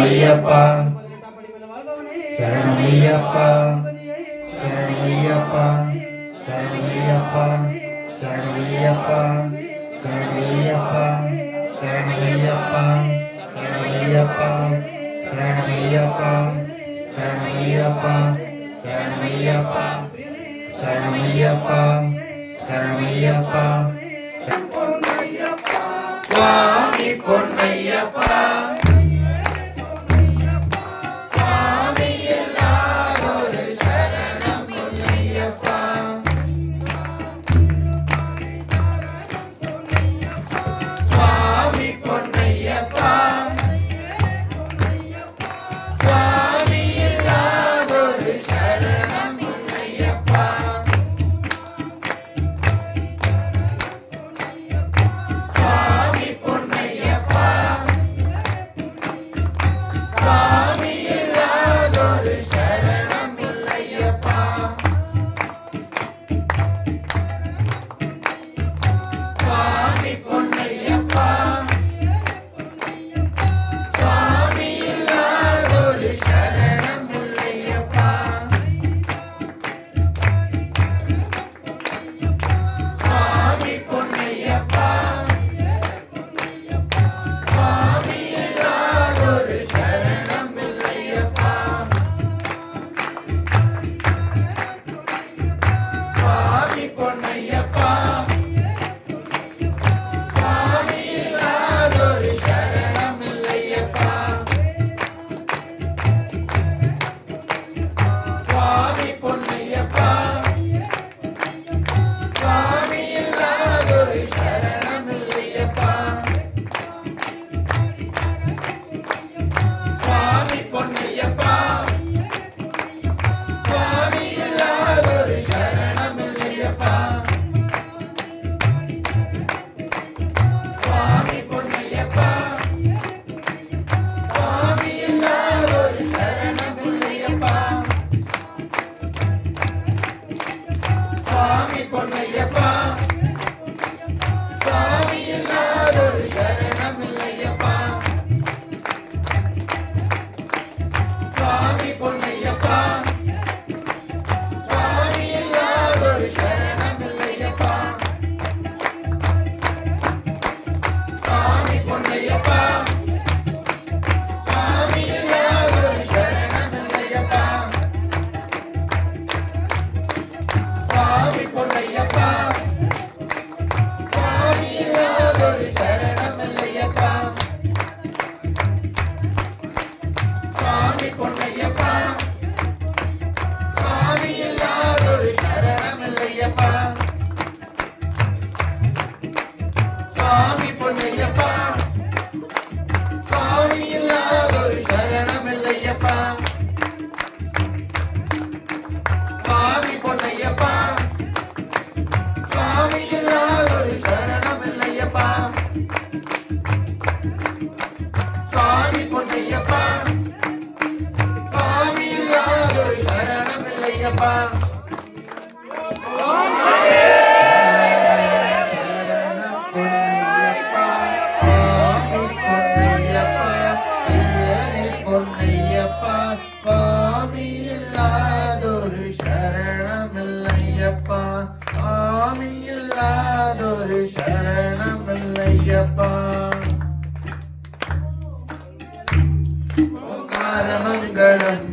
சரணமையப்பா சரணமையப்பா சரணமையப்பா சரணமையப்பா சரணமையப்பா சரணமையப்பா சரணமையப்பா சரணமையப்பா சரணமையப்பா சரணமையப்பா சரணமையப்பா சரணமையப்பா சரணமையப்பா சுவாமி பொன்னையப்பா சுவாமி இல்லாதொரு சரணம் இல்லையப்பா சுவாமி பொன்னையப்பா சுவாமி இல்லாதொரு சரணம் இல்லையப்பா சுவாமி பொன்னையப்பா சுவாமி இல்லாதொரு சரணம் இல்லையப்பா சுவாமி பொன்னையப்பா சுவாமி இல்லாதொரு சரணம் இல்லையப்பா சுவாமி பொன்னையப்பா சுவாமி இல்லாதொரு சரணம் இல்லையப்பா சுவாமி பொன்னையப்பா சுவாமி இல்லாதொரு சரணம் இல்லையப்பா சுவாமி பொன்னையப்பா சுவாமி இல்லாதொரு சரணம் இல்லையப்பா சுவாமி பொன்னையப்பா சுவாமி இல்லாதொரு சரணம் இல்லையப்பா சுவாமி பொன்னையப்பா சுவாமி இல்லாதொரு சரணம் இல்லையப்பா சுவாமி பொன்னையப்பா சுவாமி இல்லாதொரு சரணம் இல்லையப்பா சுவாமி பொன்னையப்பா சுவாமி இல்லாதொரு சரணம் இல்லையப்பா சுவாமி பொன்னையப்பா சுவாமி இல்லாதொரு சரணம் இல்லையப்பா சுவாமி பொன்னையப்பா சுவாமி இல்லாதொரு சரணம் இல்லையப்பா சுவாமி பொன்னையப்பா சுவாமி இல்லாதொரு சரணம் இல்லையப்பா சுவாமி பொன்னையப்பா சுவாமி இல்லாதொரு சரணம் இல்லையப்பா சுவாமி பொன்னையப்பா சுவாமி இல்லாதொரு சரணம் இல்லையப்பா சுவாமி பொன்னையப்பா சுவாமி இல்லாதொரு சரணம் இல்லையப்பா சரணம் இல்லையப்பா சுவாமி இல்லாதொரு சரணம் இல்லையப்பா ஓங்கார மங்களம்